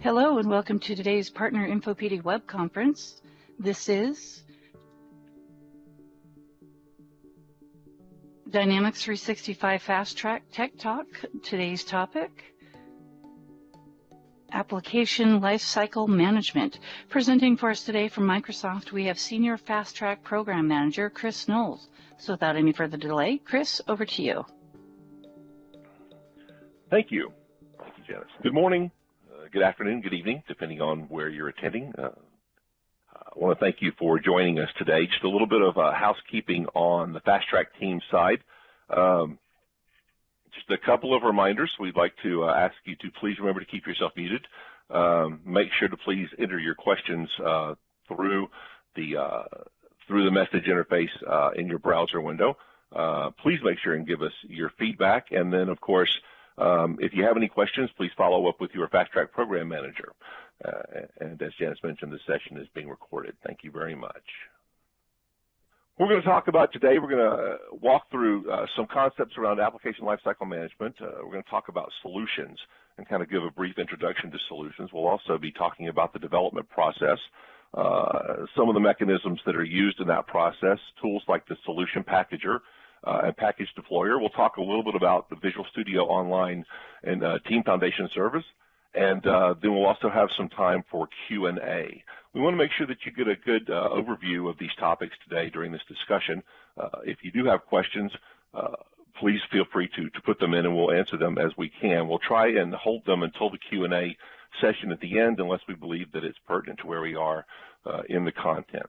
Hello and welcome to today's Partner Infopedi web conference. This is Dynamics 365 Fast Track Tech Talk. Today's topic, Application Lifecycle Management. Presenting for us today from Microsoft, we have Senior Fast Track Program Manager, Chris Knowles. So without any further delay, Chris, over to you. Thank you. Thank you, Janice. Good morning. Good afternoon, good evening, depending on where you're attending. I want to thank you for joining us today. Just a little bit of housekeeping on the Fast Track team side. Just a couple of reminders. We'd like to ask you to please remember to keep yourself muted. Make sure to please enter your questions through the message interface in your browser window. Please make sure and give us your feedback, and then, of course, if you have any questions, please follow up with your Fast Track Program Manager. And as Janice mentioned, this session is being recorded. Thank you very much. We're going to talk about today, we're going to walk through some concepts around application lifecycle management. We're going to talk about solutions and kind of give a brief introduction to solutions. We'll also be talking about the development process, some of the mechanisms that are used in that process, tools like the solution packager, and package deployer. We'll talk a little bit about the Visual Studio Online and Team Foundation service, and then we'll also have some time for Q&A. We want to make sure that you get a good overview of these topics today during this discussion. If you do have questions, please feel free to put them in, and we'll answer them as we can. We'll try and hold them until the Q&A session at the end, unless we believe that it's pertinent to where we are in the content.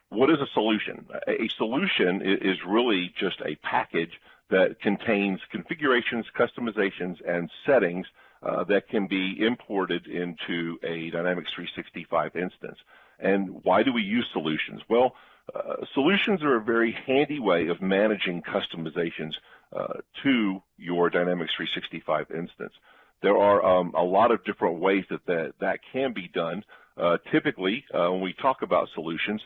What is a solution? A solution is really just a package that contains configurations, customizations, and settings that can be imported into a Dynamics 365 instance. And why do we use solutions? Well, solutions are a very handy way of managing customizations to your Dynamics 365 instance. There are a lot of different ways that can be done. Typically, when we talk about solutions,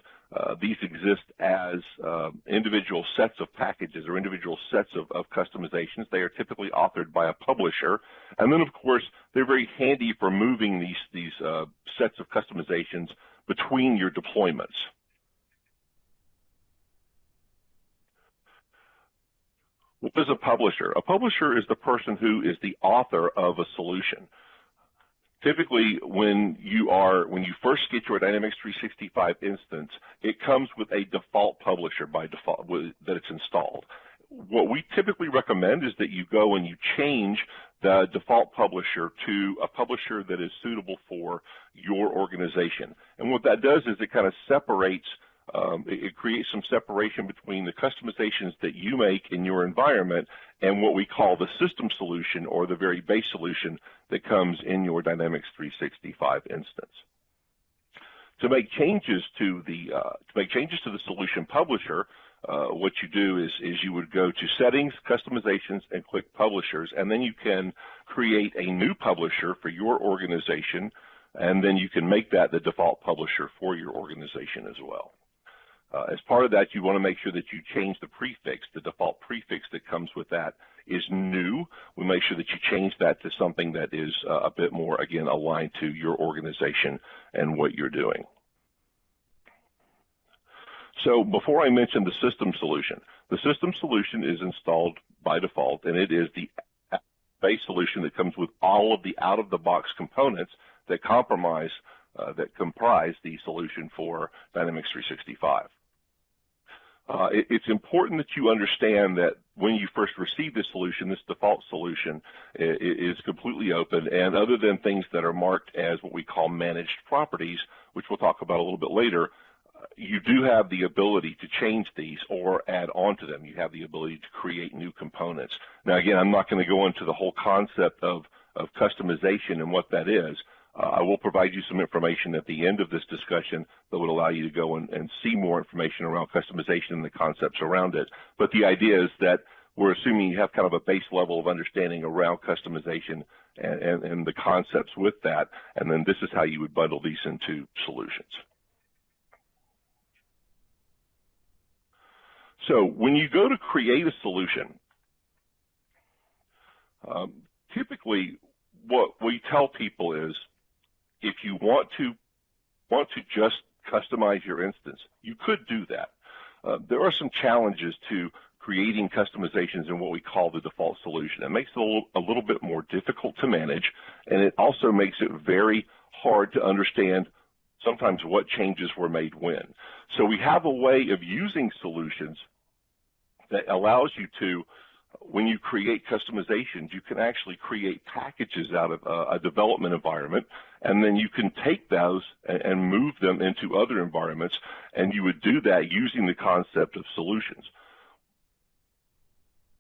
these exist as individual sets of packages or individual sets of customizations. They are typically authored by a publisher. And then, of course, they're very handy for moving these sets of customizations between your deployments. What is a publisher? A publisher is the person who is the author of a solution. Typically, when you first get your Dynamics 365 instance, it comes with a default publisher by default that it's installed. What we typically recommend is that you go and you change the default publisher to a publisher that is suitable for your organization. And what that does is it kind of separates, it creates some separation between the customizations that you make in your environment and what we call the system solution or the very base solution that comes in your Dynamics 365 instance. To make changes to the solution publisher, what you do is you would go to Settings, Customizations, and click Publishers, and then you can create a new publisher for your organization, and then you can make that the default publisher for your organization as well. As part of that, you want to make sure that you change the prefix. The default prefix that comes with that is new. We make sure that you change that to something that is a bit more, again, aligned to your organization and what you're doing. So before I mention the system solution is installed by default, and it is the base solution that comes with all of the out-of-the-box components that comprise the solution for Dynamics 365. It's important that you understand that when you first receive this solution, this default solution is completely open, and other than things that are marked as what we call managed properties, which we'll talk about a little bit later, you do have the ability to change these or add on to them. You have the ability to create new components. Now, again, I'm not going to go into the whole concept of customization and what that is. I will provide you some information at the end of this discussion that would allow you to go and see more information around customization and the concepts around it. But the idea is that we're assuming you have kind of a base level of understanding around customization and the concepts with that, and then this is how you would bundle these into solutions. So when you go to create a solution, Typically, what we tell people is, if you want to just customize your instance, you could do that. There are some challenges to creating customizations in what we call the default solution. It makes it a little bit more difficult to manage, and it also makes it very hard to understand sometimes what changes were made when. So we have a way of using solutions that allows you to, when you create customizations, you can actually create packages out of a development environment, and then you can take those and move them into other environments, and you would do that using the concept of solutions.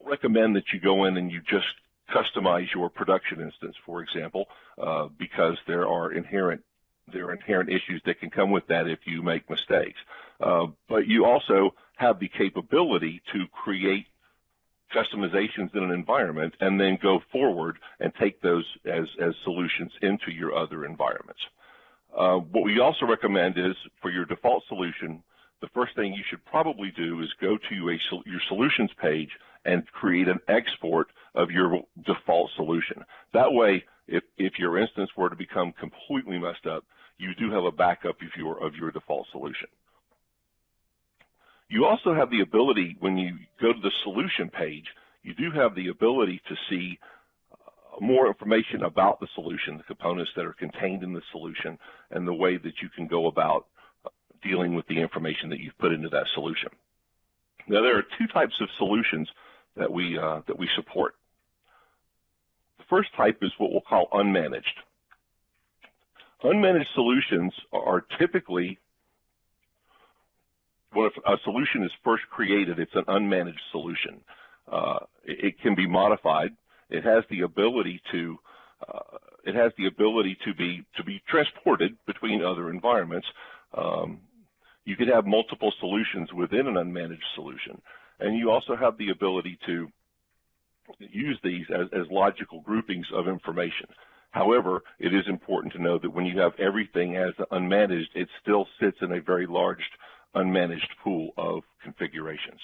I recommend that you go in and you just customize your production instance, for example, because there are inherent issues that can come with that if you make mistakes. But you also have the capability to create customizations in an environment and then go forward and take those as solutions into your other environments. What we also recommend is, for your default solution, the first thing you should probably do is go to your solutions page and create an export of your default solution. That way, if your instance were to become completely messed up, you do have a backup of your default solution. You also have the ability, when you go to the solution page, you do have the ability to see more information about the solution, the components that are contained in the solution, and the way that you can go about dealing with the information that you've put into that solution. Now, there are two types of solutions that we support. The first type is what we'll call unmanaged. Unmanaged solutions are typically, when a solution is first created, it's an unmanaged solution. It can be modified. It has the ability to be transported between other environments. You could have multiple solutions within an unmanaged solution, and you also have the ability to use these as logical groupings of information. However, it is important to know that when you have everything as unmanaged, it still sits in a very large unmanaged pool of configurations.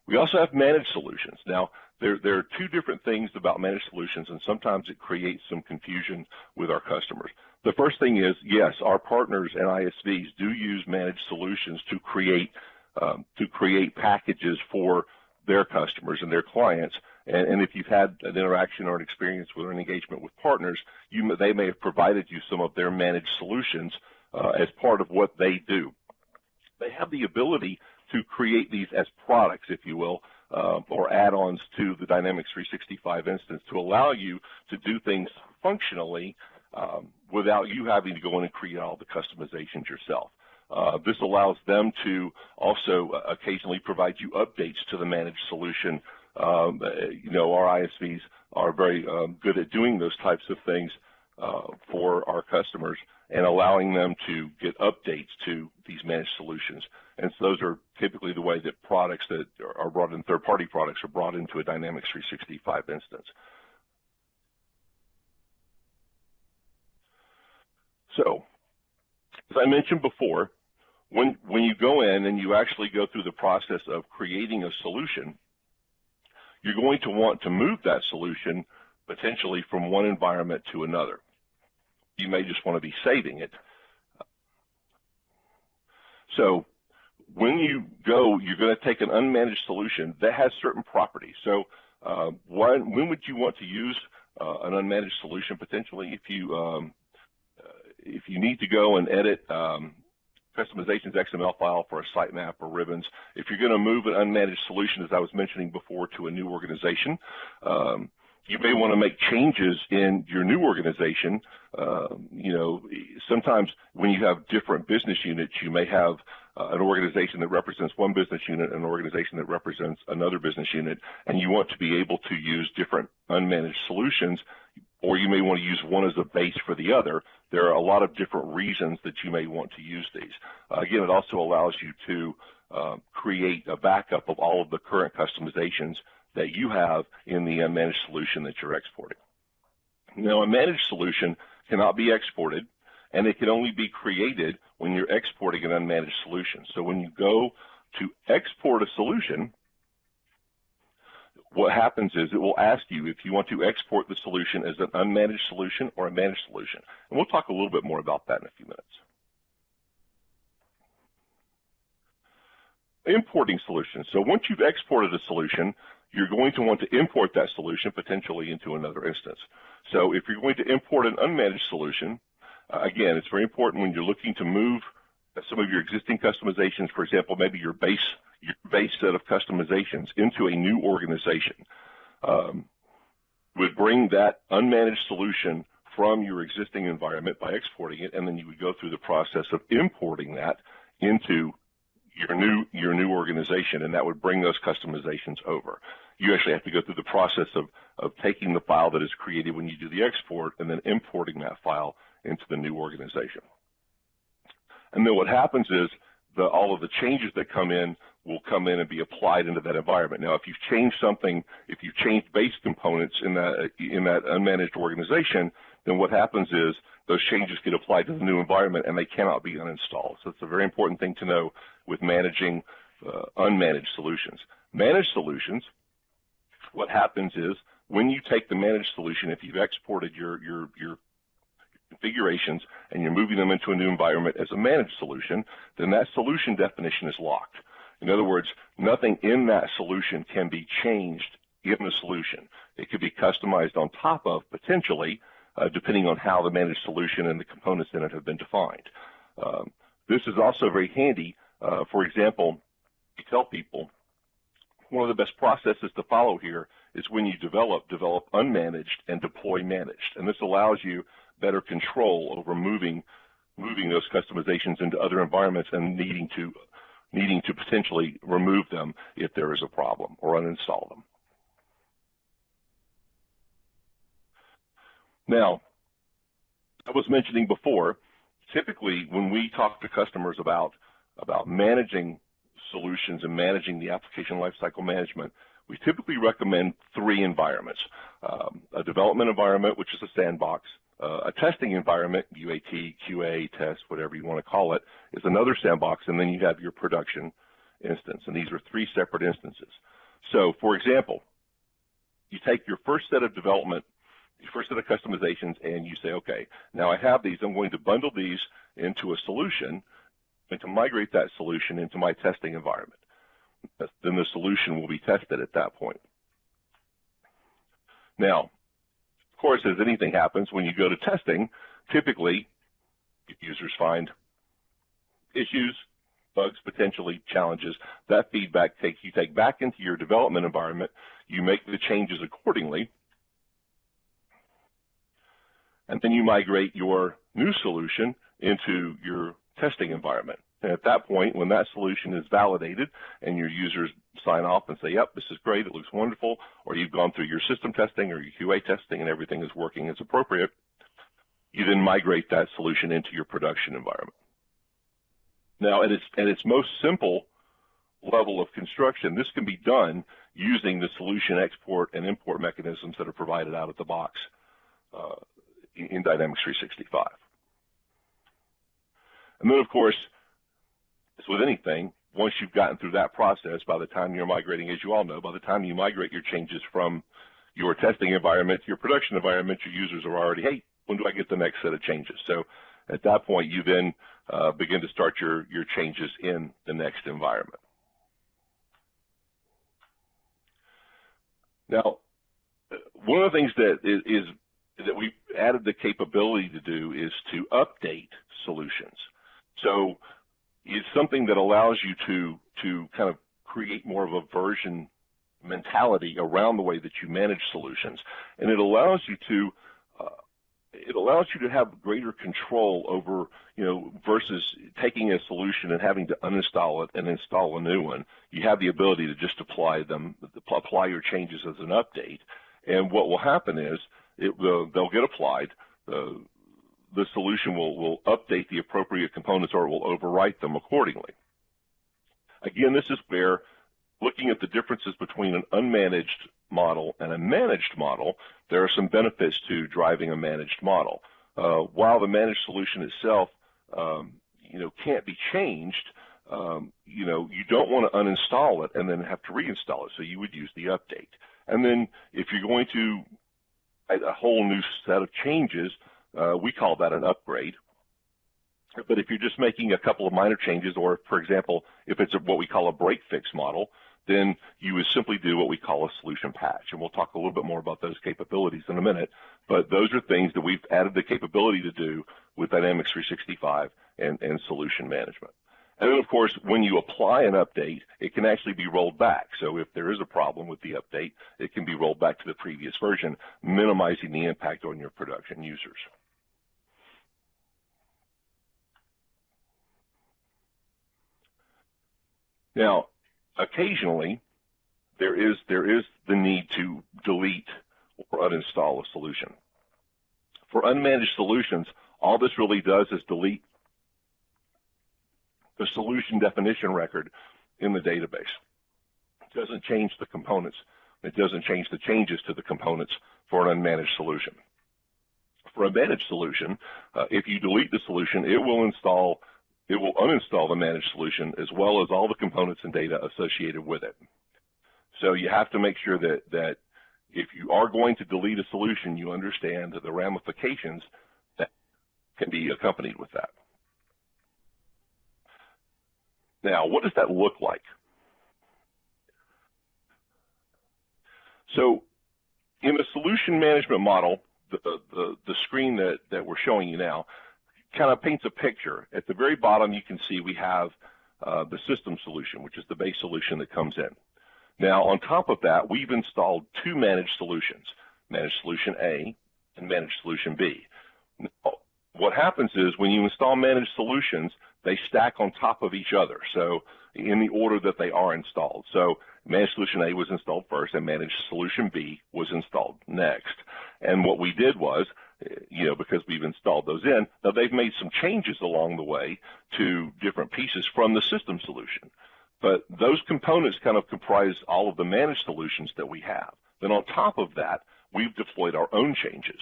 We also have managed solutions. Now, there are two different things about managed solutions, and sometimes it creates some confusion with our customers. The first thing is, yes, our partners and ISVs do use managed solutions to create packages for their customers and their clients. And if you've had an interaction or an experience with an engagement with partners, they may have provided you some of their managed solutions as part of what they do. They have the ability to create these as products, if you will, or add-ons to the Dynamics 365 instance to allow you to do things functionally without you having to go in and create all the customizations yourself. This allows them to also occasionally provide you updates to the managed solution. Our ISVs are very good at doing those types of things for our customers and allowing them to get updates to these managed solutions. And so those are typically the way that products that are brought in, third-party products, are brought into a Dynamics 365 instance. So, as I mentioned before, when you go in and you actually go through the process of creating a solution, you're going to want to move that solution potentially from one environment to another. You may just want to be saving it. So when you go, you're going to take an unmanaged solution that has certain properties. So when would you want to use an unmanaged solution? Potentially, if you need to go and edit customizations XML file for a sitemap or ribbons, if you're going to move an unmanaged solution, as I was mentioning before, to a new organization, you may want to make changes in your new organization. Sometimes when you have different business units, you may have an organization that represents one business unit and an organization that represents another business unit, and you want to be able to use different unmanaged solutions, or you may want to use one as a base for the other. There are a lot of different reasons that you may want to use these. Again, it also allows you to create a backup of all of the current customizations that you have in the unmanaged solution that you're exporting. Now, a managed solution cannot be exported, and it can only be created when you're exporting an unmanaged solution. So when you go to export a solution, what happens is it will ask you if you want to export the solution as an unmanaged solution or a managed solution. And we'll talk a little bit more about that in a few minutes. Importing solutions. So once you've exported a solution, you're going to want to import that solution potentially into another instance. So if you're going to import an unmanaged solution, again, it's very important when you're looking to move some of your existing customizations, for example, maybe your base set of customizations into a new organization, would bring that unmanaged solution from your existing environment by exporting it, and then you would go through the process of importing that into your new organization, and that would bring those customizations over. You actually have to go through the process of taking the file that is created when you do the export and then importing that file into the new organization. And then what happens is all of the changes that come in will come in and be applied into that environment. Now, if you've changed something, if you've changed base components in that unmanaged organization, then what happens is those changes get applied to the new environment and they cannot be uninstalled. So it's a very important thing to know with managing unmanaged solutions. Managed solutions, what happens is when you take the managed solution, if you've exported your configurations and you're moving them into a new environment as a managed solution, then that solution definition is locked. In other words, nothing in that solution can be changed in the solution. It could be customized on top of, potentially, depending on how the managed solution and the components in it have been defined. This is also very handy. For example, you tell people one of the best processes to follow here is when you develop unmanaged and deploy managed. And this allows you better control over moving those customizations into other environments and needing to potentially remove them if there is a problem or uninstall them. Now, I was mentioning before, typically when we talk to customers about managing solutions and managing the application lifecycle management, we typically recommend 3 environments. A development environment, which is a sandbox. A testing environment, UAT, QA, test, whatever you want to call it, is another sandbox, and then you have your production instance. And these are 3 separate instances. So, for example, you take your first set of development, your first set of customizations, and you say, okay, now I have these. I'm going to bundle these into a solution and to migrate that solution into my testing environment. Then the solution will be tested at that point. Now, of course, as anything happens, when you go to testing, typically users find issues, bugs, potentially challenges. That feedback you take back into your development environment. You make the changes accordingly, and then you migrate your new solution into your testing environment. And at that point, when that solution is validated and your users sign off and say, yep, this is great, it looks wonderful, or you've gone through your system testing or your QA testing and everything is working as appropriate, you then migrate that solution into your production environment. Now, at its most simple level of construction, this can be done using the solution export and import mechanisms that are provided out of the box in Dynamics 365. And then, of course, as with anything, once you've gotten through that process, by the time you're migrating, as you all know, by the time you migrate your changes from your testing environment to your production environment, your users are already, hey, when do I get the next set of changes? So at that point, you then begin to start your changes in the next environment. Now, one of the things that we've added the capability to do is to update solutions. So it's something that allows you to kind of create more of a version mentality around the way that you manage solutions, and it allows you to have greater control over, versus taking a solution and having to uninstall it and install a new one. You have the ability to just apply your changes as an update, and what will happen is they'll get applied. The solution will update the appropriate components or it will overwrite them accordingly. Again, this is where looking at the differences between an unmanaged model and a managed model, there are some benefits to driving a managed model. While the managed solution itself, can't be changed, you don't want to uninstall it and then have to reinstall it. So you would use the update. And then if you're going to add a whole new set of changes, we call that an upgrade. But if you're just making a couple of minor changes, or for example, if it's what we call a break fix model, then you would simply do what we call a solution patch. And we'll talk a little bit more about those capabilities in a minute. But those are things that we've added the capability to do with Dynamics 365 and solution management. And then, of course, when you apply an update, it can actually be rolled back. So if there is a problem with the update, it can be rolled back to the previous version, minimizing the impact on your production users. Now, occasionally, there is the need to delete or uninstall a solution. For unmanaged solutions, all this really does is delete the solution definition record in the database. It doesn't change the components. It doesn't change the changes to the components for an unmanaged solution. For a managed solution, if you delete the solution, it will uninstall the managed solution as well as all the components and data associated with it. So you have to make sure that if you are going to delete a solution, you understand the ramifications that can be accompanied with that. Now, what does that look like? So in a solution management model, the screen that we're showing you now kind of paints a picture. At the very bottom, you can see we have the system solution, which is the base solution that comes in. Now, on top of that, we've installed two managed solutions, Managed Solution A and Managed Solution B. Now, what happens is when you install managed solutions, they stack on top of each other, so in the order that they are installed. So Managed Solution A was installed first, and Managed Solution B was installed next. And what we did was, because we've installed those in, now they've made some changes along the way to different pieces from the system solution. But those components kind of comprise all of the managed solutions that we have. Then on top of that, we've deployed our own changes.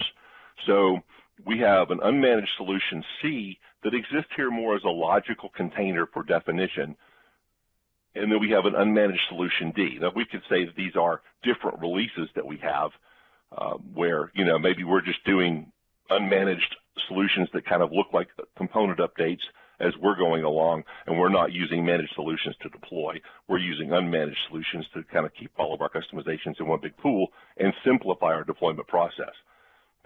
So we have an unmanaged solution C that exists here more as a logical container for definition. And then we have an unmanaged solution D. Now, we could say that these are different releases that we have where, maybe we're just doing unmanaged solutions that kind of look like component updates as we're going along, and we're not using managed solutions to deploy. We're using unmanaged solutions to kind of keep all of our customizations in one big pool and simplify our deployment process.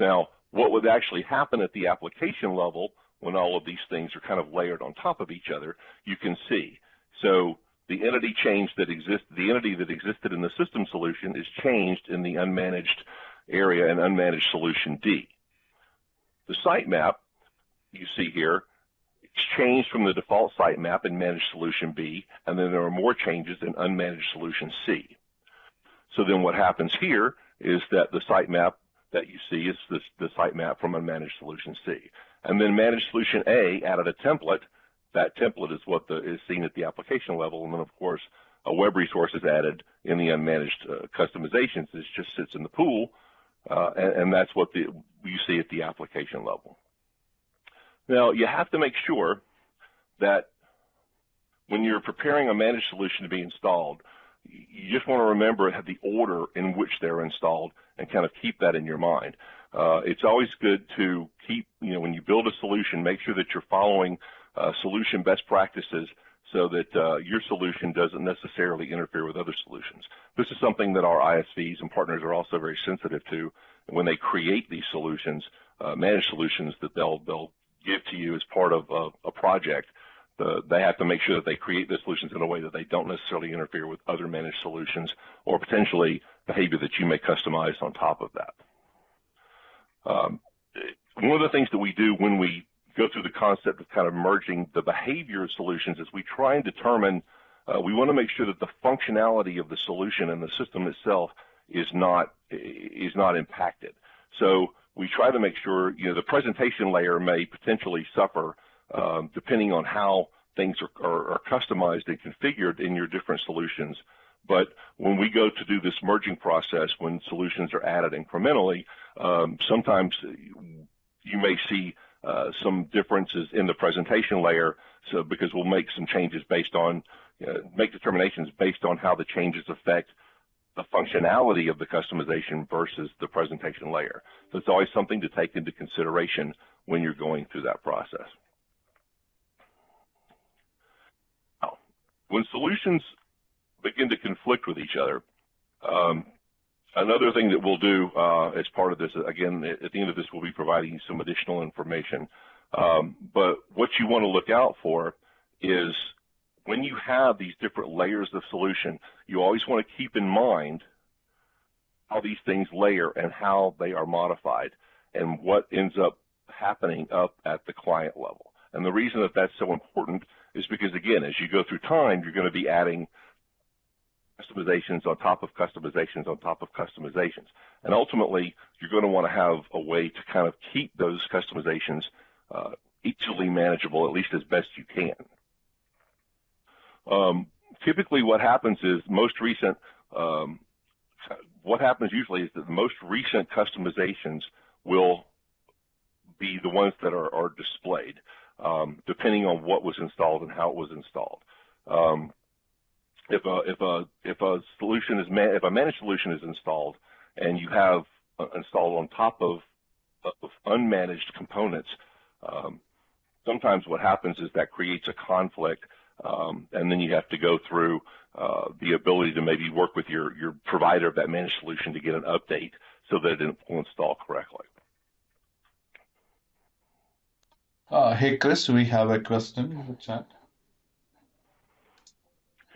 Now, what would actually happen at the application level when all of these things are kind of layered on top of each other, you can see. So the entity change that exists, the entity that existed in the system solution is changed in the unmanaged area and unmanaged solution D. The sitemap you see here, it's changed from the default sitemap in managed solution B, and then there are more changes in unmanaged solution C. So then what happens here is that the sitemap that you see is the sitemap from unmanaged solution C. And then managed solution A added a template. That template is what is seen at the application level, and then of course a web resource is added in the unmanaged customizations. It just sits in the pool, and that's what you see at the application level. Now, you have to make sure that when you're preparing a managed solution to be installed, you just want to remember the order in which they're installed and kind of keep that in your mind. It's always good to keep, when you build a solution, make sure that you're following solution best practices so that your solution doesn't necessarily interfere with other solutions. This is something that our ISVs and partners are also very sensitive to when they create these solutions, managed solutions that they'll give to you as part of a project. They have to make sure that they create the solutions in a way that they don't necessarily interfere with other managed solutions or potentially behavior that you may customize on top of that. One of the things that we do when we go through the concept of kind of merging the behavior of solutions is we try and determine, we want to make sure that the functionality of the solution and the system itself is not impacted. So we try to make sure, the presentation layer may potentially suffer depending on how things are customized and configured in your different solutions. But when we go to do this merging process, when solutions are added incrementally, sometimes you may see some differences in the presentation layer, so because we'll make some changes based on, make determinations based on how the changes affect the functionality of the customization versus the presentation layer. So it's always something to take into consideration when you're going through that process. Now, when solutions begin to conflict with each other, another thing that we'll do as part of this, again, at the end of this, we'll be providing you some additional information. But what you want to look out for is when you have these different layers of solution, you always want to keep in mind how these things layer and how they are modified and what ends up happening up at the client level. And the reason that that's so important is because, again, as you go through time, you're going to be adding customizations on top of customizations on top of customizations. And ultimately, you're going to want to have a way to kind of keep those customizations easily manageable, at least as best you can. Typically what happens is what happens usually is that the most recent customizations will be the ones that are displayed, depending on what was installed and how it was installed. If a managed solution is installed and you have installed on top of unmanaged components, sometimes what happens is that creates a conflict, and then you have to go through the ability to maybe work with your provider of that managed solution to get an update so that it will install correctly. Hey, Chris, we have a question in the chat.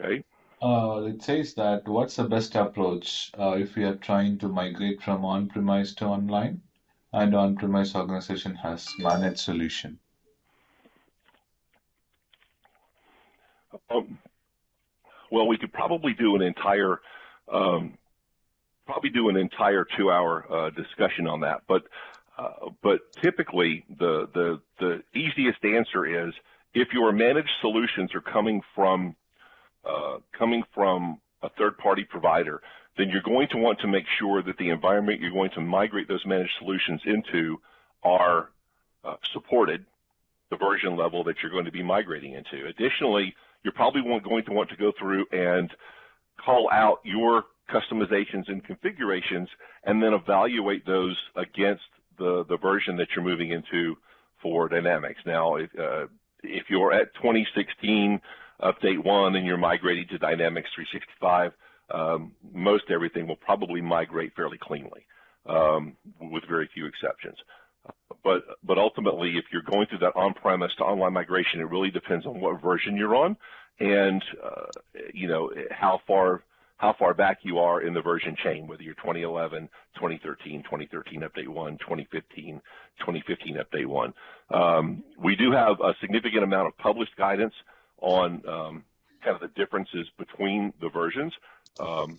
Okay. It says that what's the best approach if we are trying to migrate from on-premise to online and on-premise organization has managed solution? Well, we could probably do an entire 2-hour discussion on that. But typically, the easiest answer is if your managed solutions are coming from a third-party provider, then you're going to want to make sure that the environment you're going to migrate those managed solutions into are supported, the version level that you're going to be migrating into. Additionally, you're probably going to want to go through and call out your customizations and configurations and then evaluate those against the version that you're moving into for Dynamics. Now, if you're at 2016 update 1 and you're migrating to Dynamics 365, most everything will probably migrate fairly cleanly, with very few exceptions. But ultimately, if you're going through that on-premise to online migration, it really depends on what version you're on and how far back you are in the version chain, whether you're 2011, 2013, 2013 update 1, 2015, 2015 update 1. We do have a significant amount of published guidance on kind of the differences between the versions. You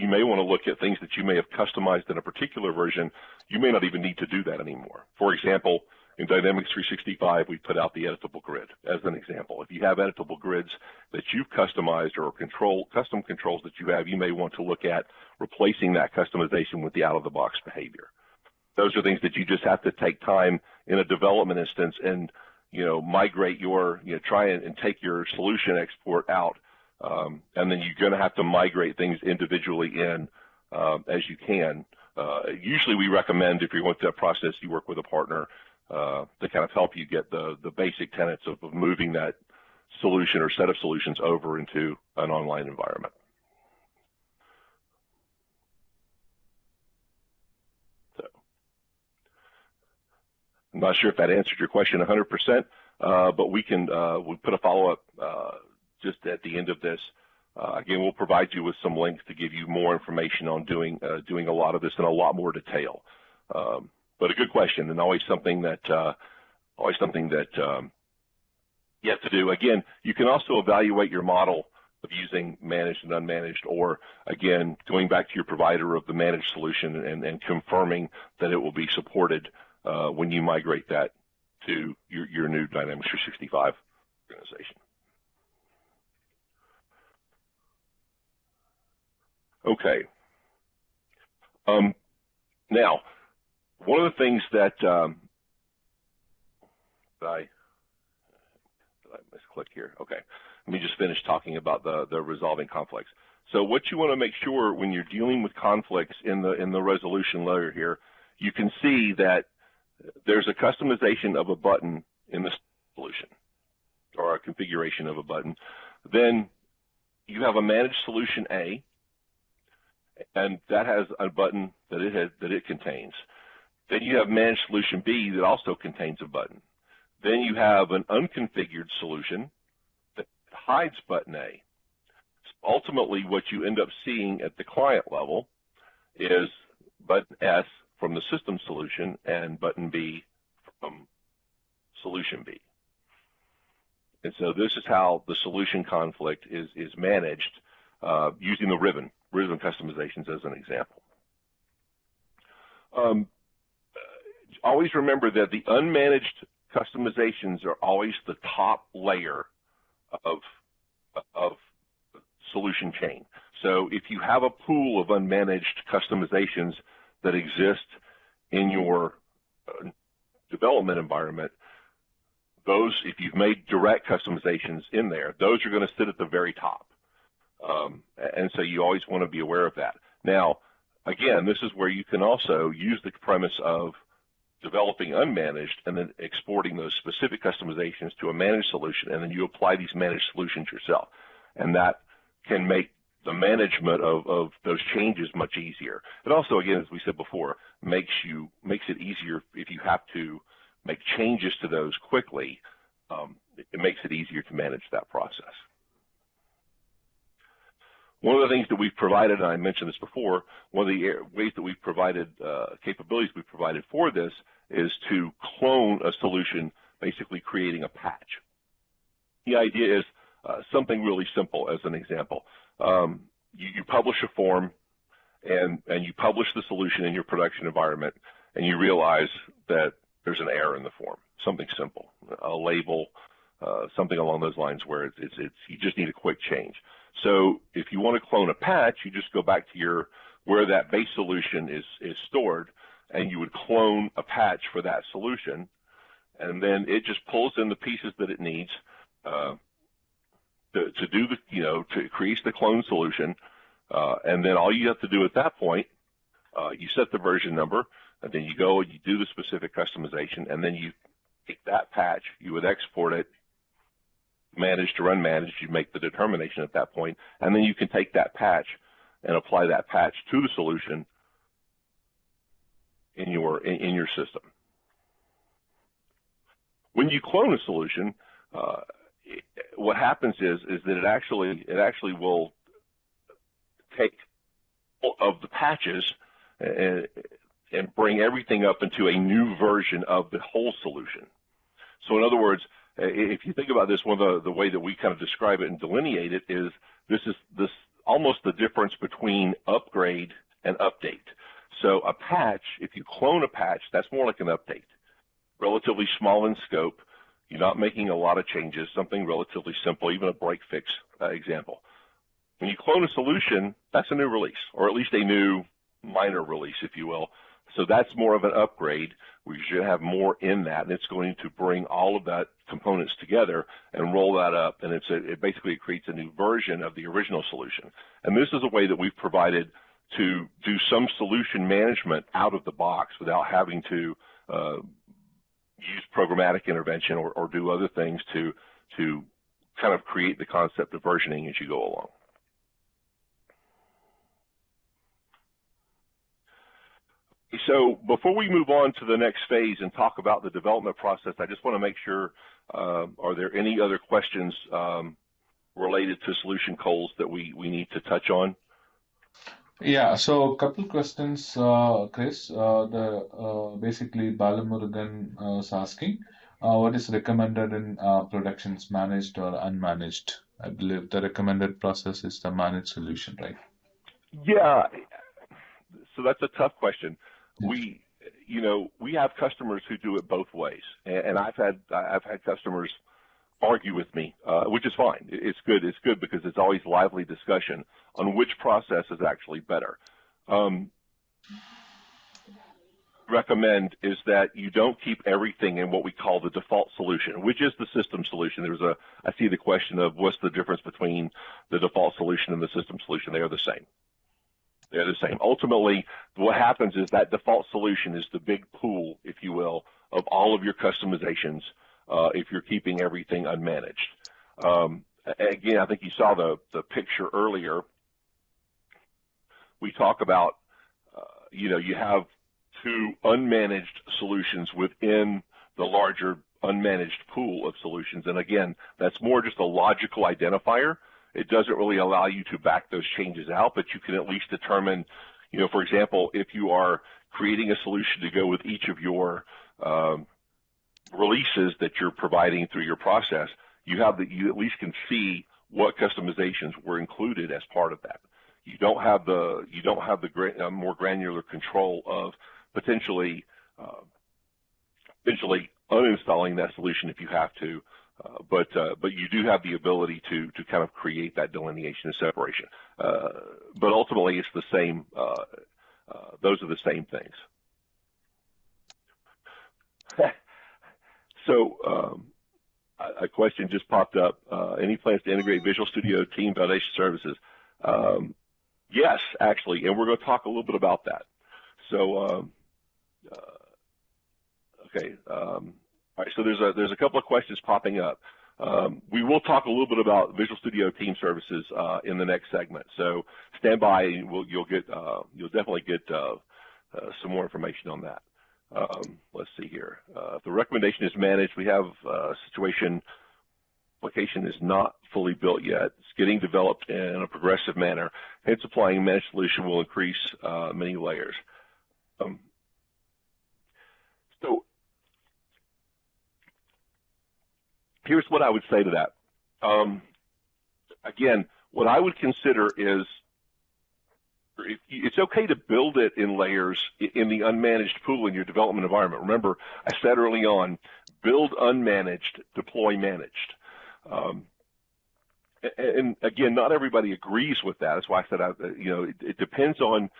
may want to look at things that you may have customized in a particular version. You may not even need to do that anymore. For example, in Dynamics 365, we put out the editable grid as an example. If you have editable grids that you've customized or custom controls that you have, you may want to look at replacing that customization with the out-of-the-box behavior. Those are things that you just have to take time in a development instance and migrate try and take your solution export out. And then you're going to have to migrate things individually in as you can. Usually we recommend if you're going through that process, you work with a partner to kind of help you get the basic tenets of moving that solution or set of solutions over into an online environment. So, I'm not sure if that answered your question 100%, but we'll put a follow-up just at the end of this. Again, we'll provide you with some links to give you more information on doing a lot of this in a lot more detail. But a good question, and always something that you have to do. Again, you can also evaluate your model of using managed and unmanaged, or again, going back to your provider of the managed solution and confirming that it will be supported when you migrate that to your new Dynamics 365 organization. Okay. Now, one of the things that I misclick here. Okay, let me just finish talking about the resolving conflicts. So what you want to make sure when you're dealing with conflicts in the resolution layer here, you can see that there's a customization of a button in the solution, or a configuration of a button. Then you have a managed solution A, and that has a button that it contains. Then you have managed solution B that also contains a button. Then you have an unconfigured solution that hides button A. So ultimately, what you end up seeing at the client level is button S from the system solution and button B from solution B. And so this is how the solution conflict is managed using the ribbon customizations as an example. Always remember that the unmanaged customizations are always the top layer of solution chain. So if you have a pool of unmanaged customizations that exist in your development environment, those, if you've made direct customizations in there, those are going to sit at the very top. And so you always want to be aware of that. Now, again, this is where you can also use the premise of developing unmanaged and then exporting those specific customizations to a managed solution, and then you apply these managed solutions yourself. And that can make the management of those changes much easier. It also, again, as we said before, makes it easier if you have to make changes to those quickly. It makes it easier to manage that process. One of the things that we've provided, and I mentioned this before, one of the ways that we've provided, capabilities we've provided for this is to clone a solution, basically creating a patch. The idea is something really simple. As an example, you publish a form and you publish the solution in your production environment, and you realize that there's an error in the form, something simple, a label, something along those lines where you just need a quick change. So if you want to clone a patch, you just go back to where that base solution is stored, and you would clone a patch for that solution, and then it just pulls in the pieces that it needs to do to create the clone solution, and then all you have to do at that point, you set the version number, and then you go and you do the specific customization, and then you take that patch, you would export it, managed or unmanaged, you make the determination at that point, and then you can take that patch and apply that patch to the solution in your system. When you clone a solution, what happens is that it actually will take all of the patches and bring everything up into a new version of the whole solution. So in other words, if you think about this, one of the way that we kind of describe it and delineate it is this almost the difference between upgrade and update. So a patch, if you clone a patch, that's more like an update, relatively small in scope. You're not making a lot of changes, something relatively simple, even a break fix example. When you clone a solution, that's a new release, or at least a new minor release, if you will. So that's more of an upgrade. We should have more in that, and it's going to bring all of that components together and roll that up, and it basically creates a new version of the original solution. And this is a way that we've provided to do some solution management out of the box without having to use programmatic intervention or do other things to kind of create the concept of versioning as you go along. So before we move on to the next phase and talk about the development process, I just want to make sure, are there any other questions related to solution calls that we need to touch on? Yeah, so a couple questions, Chris. Basically, Balamurugan is asking, what is recommended in productions, managed or unmanaged? I believe the recommended process is the managed solution, right? Yeah, so that's a tough question. We have customers who do it both ways, and I've had customers argue with me, which is fine. It's good. It's good because it's always lively discussion on which process is actually better. recommend is that you don't keep everything in what we call the default solution, which is the system solution. I see the question of what's the difference between the default solution and the system solution. They are the same. They're the same. Ultimately, what happens is that default solution is the big pool, if you will, of all of your customizations if you're keeping everything unmanaged. Again, I think you saw the picture earlier. We talk about, you have two unmanaged solutions within the larger unmanaged pool of solutions. And again, that's more just a logical identifier. It doesn't really allow you to back those changes out, but you can at least determine, for example, if you are creating a solution to go with each of your releases that you're providing through your process, you at least can see what customizations were included as part of that. You don't have the more granular control of potentially uninstalling that solution if you have to, but you do have the ability to kind of create that delineation and separation. But ultimately, it's the same. Those are the same things. So a question just popped up. Any plans to integrate Visual Studio Team Foundation Services? Yes, actually, and we're going to talk a little bit about that. So, okay. All right, so there's a couple of questions popping up. We will talk a little bit about Visual Studio Team Services in the next segment. So stand by, and you'll definitely get some more information on that. Let's see here. If the recommendation is managed, we have a situation. Application is not fully built yet. It's getting developed in a progressive manner. Hence, applying a managed solution will increase many layers. So here's what I would say to that. Again, what I would consider is it's okay to build it in layers in the unmanaged pool in your development environment. Remember, I said early on, build unmanaged, deploy managed. And again, not everybody agrees with that. That's why I said, it depends on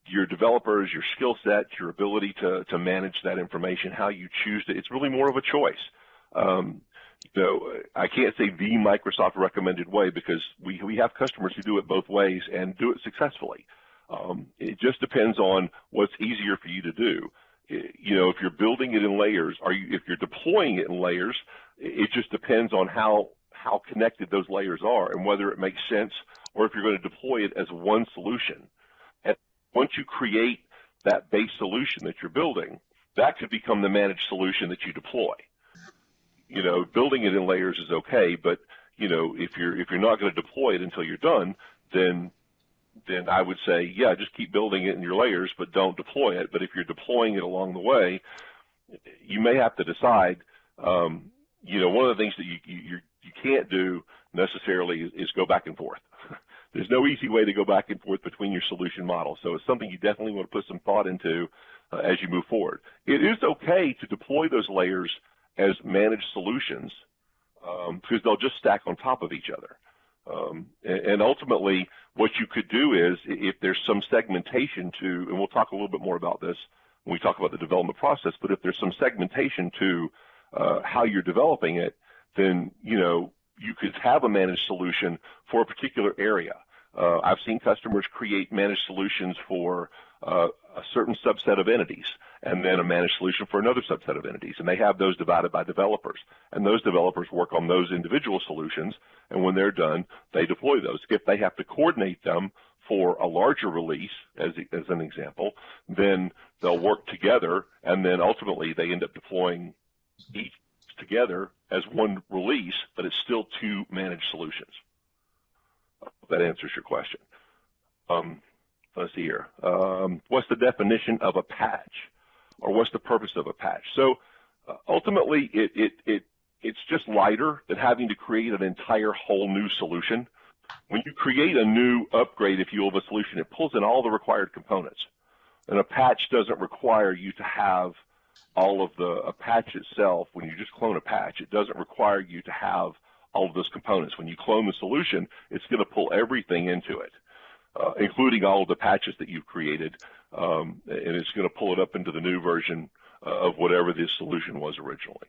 your developers, your skill set, your ability to manage that information, how you choose to. It's really more of a choice. I can't say the Microsoft recommended way because we have customers who do it both ways and do it successfully. It just depends on what's easier for you to do. If you're building it in layers, if you're deploying it in layers, it just depends on how connected those layers are and whether it makes sense, or if you're going to deploy it as one solution. And once you create that base solution that you're building, that could become the managed solution that you deploy. Building it in layers is okay, but if you're not going to deploy it until you're done, then I would say, yeah, just keep building it in your layers, but don't deploy it. But if you're deploying it along the way, you may have to decide. One of the things that you can't do necessarily is go back and forth. There's no easy way to go back and forth between your solution models. So it's something you definitely want to put some thought into as you move forward. It is okay to deploy those layers as managed solutions because they'll just stack on top of each other. And ultimately, what you could do is, if there's some segmentation to, and we'll talk a little bit more about this when we talk about the development process, but if there's some segmentation to how you're developing it, then you could have a managed solution for a particular area. I've seen customers create managed solutions for a certain subset of entities, and then a managed solution for another subset of entities, and they have those divided by developers. And those developers work on those individual solutions, and when they're done, they deploy those. If they have to coordinate them for a larger release, as an example, then they'll work together, and then ultimately they end up deploying each together as one release, but it's still two managed solutions. That answers your question. Let's see here. What's the definition of a patch, or what's the purpose of a patch? So ultimately, it's just lighter than having to create an entire whole new solution. When you create a new upgrade, if you will, of a solution, it pulls in all the required components. And a patch doesn't require you to have all of a patch itself. When you just clone a patch, it doesn't require you to have all of those components. When you clone the solution, it's going to pull everything into it, including all of the patches that you've created. and it's going to pull it up into the new version of whatever this solution was originally.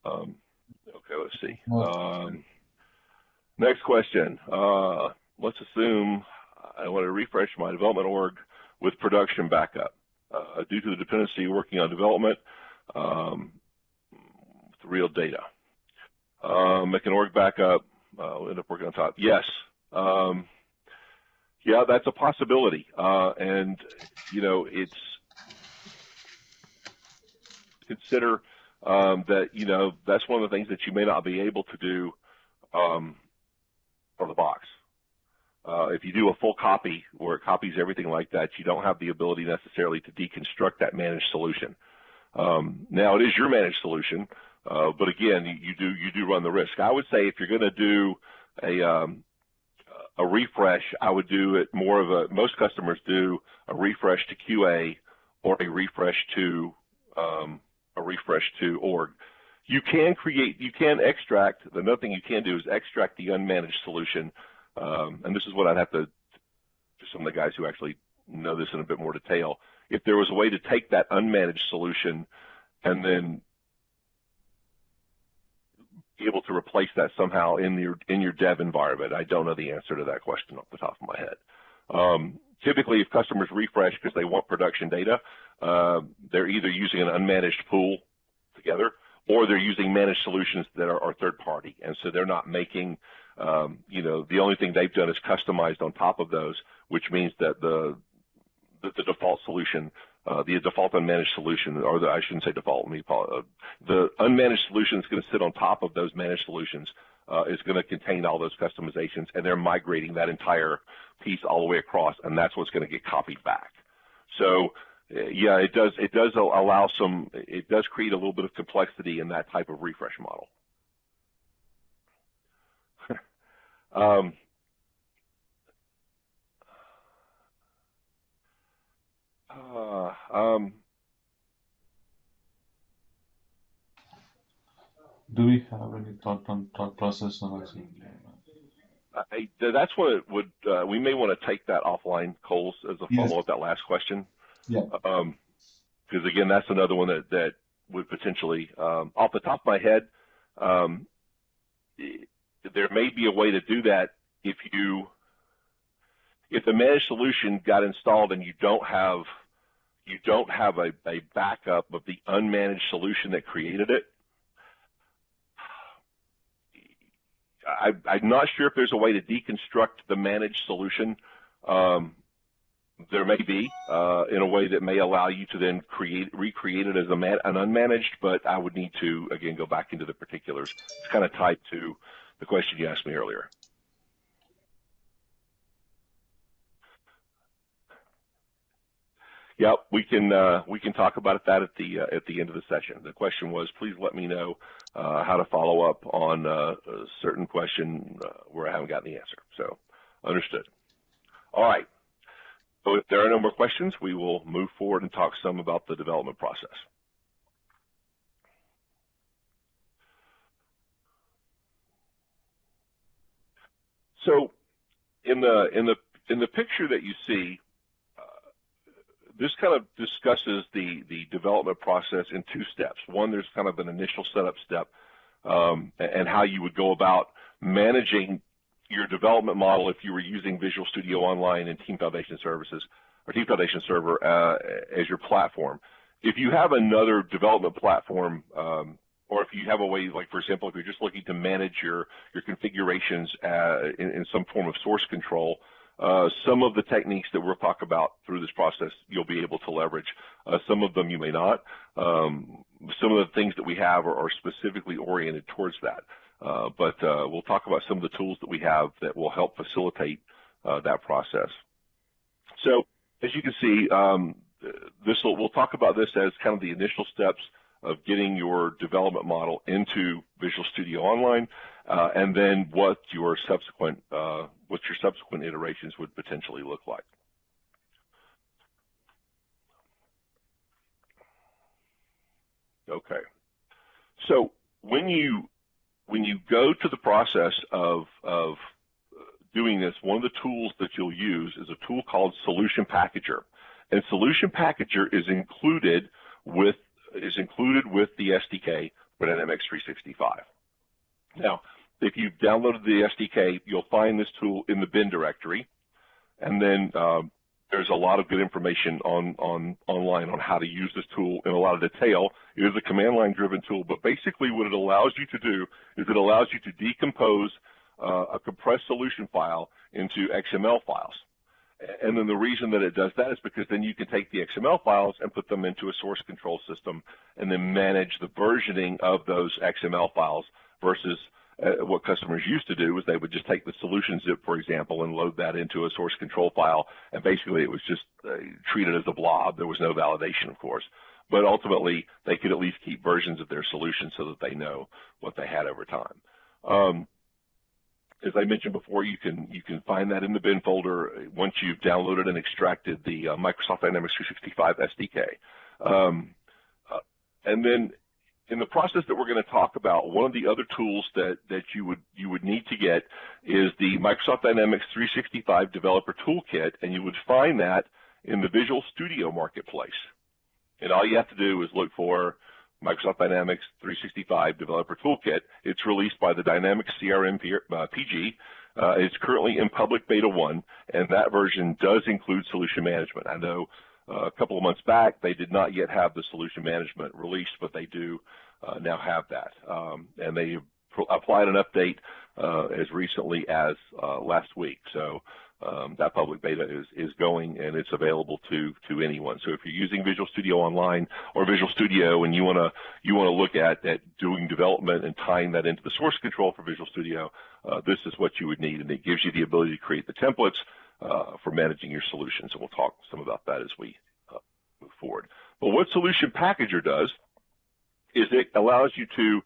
Okay, let's see. Next question. Let's assume I want to refresh my development org with production backup. Due to the dependency working on development with real data. Make an org backup, we'll end up working on top. Yes. Yeah, that's a possibility. And, you know, it's consider that, you know, that's one of the things that you may not be able to do from the box. If you do a full copy where it copies everything like that, you don't have the ability necessarily to deconstruct that managed solution. Now, it is your managed solution, but again, you do run the risk. I would say if you're going to do a refresh, I would do it more of most customers do a refresh to QA or a refresh to org. You can extract. Another thing you can do is extract the unmanaged solution. And this is what I'd have to some of the guys who actually know this in a bit more detail. If there was a way to take that unmanaged solution and then be able to replace that somehow in your dev environment, I don't know the answer to that question off the top of my head. Typically, if customers refresh because they want production data, they're either using an unmanaged pool together or they're using managed solutions that are third party, and so they're not making you know, the only thing they've done is customized on top of those, which means that the default solution, the default unmanaged solution, or I shouldn't say default, the unmanaged solution is going to sit on top of those managed solutions, is going to contain all those customizations, and they're migrating that entire piece all the way across, and that's what's going to get copied back. So, yeah, it does create a little bit of complexity in that type of refresh model. Do we have any thought process on it? That's what it would. We may want to take that offline, Coles, as a follow-up. That last question. Yeah. Because again, that's another one that would potentially, off the top of my head, there may be a way to do that if the managed solution got installed and you don't have a backup of the unmanaged solution that created it. I'm not sure if there's a way to deconstruct the managed solution. There may be in a way that may allow you to then recreate it as an unmanaged, but I would need to, again, go back into the particulars. It's kind of tied to the question you asked me earlier. Yeah, we can talk about that at the end of the session. The question was, please let me know how to follow up on a certain question where I haven't gotten the answer. So, understood. All right. So if there are no more questions, we will move forward and talk some about the development process. So, in the picture that you see, this kind of discusses the development process in two steps. One, there's kind of an initial setup step and how you would go about managing your development model if you were using Visual Studio Online and Team Foundation Services or Team Foundation Server as your platform. If you have another development platform, or if you have a way, like for example, if you're just looking to manage your configurations in some form of source control, some of the techniques that we'll talk about through this process you'll be able to leverage. Some of them you may not. Some of the things that we have are specifically oriented towards that. But we'll talk about some of the tools that we have that will help facilitate that process. So as you can see, we'll talk about this as kind of the initial steps of getting your development model into Visual Studio Online, and then what your subsequent iterations would potentially look like. Okay, so when you go to the process of doing this, one of the tools that you'll use is a tool called Solution Packager. And Solution Packager is included with the SDK for Dynamics 365. Now, if you've downloaded the SDK, you'll find this tool in the bin directory, and then there's a lot of good information online on how to use this tool in a lot of detail. It is a command line driven tool, but basically what it allows you to do is it allows you to decompose a compressed solution file into XML files. And then the reason that it does that is because then you can take the XML files and put them into a source control system and then manage the versioning of those XML files versus what customers used to do was they would just take the solution zip, for example, and load that into a source control file, and basically it was just treated as a blob. There was no validation, of course. But ultimately, they could at least keep versions of their solution so that they know what they had over time. As I mentioned before, you can find that in the bin folder once you've downloaded and extracted the Microsoft Dynamics 365 SDK. And then in the process that we're going to talk about, one of the other tools that you would need to get is the Microsoft Dynamics 365 Developer Toolkit, and you would find that in the Visual Studio Marketplace. And all you have to do is look for Microsoft Dynamics 365 Developer Toolkit. It's released by the Dynamics CRM PG. It's currently in public beta 1, and that version does include solution management. I know a couple of months back they did not yet have the solution management released, but they do now have that. And they applied an update as recently as last week. So that public beta is going, and it's available to anyone. So if you're using Visual Studio Online or Visual Studio and you want to look at doing development and tying that into the source control for Visual Studio, this is what you would need, and it gives you the ability to create the templates for managing your solutions. And we'll talk some about that as we move forward. But what Solution Packager does is it allows you to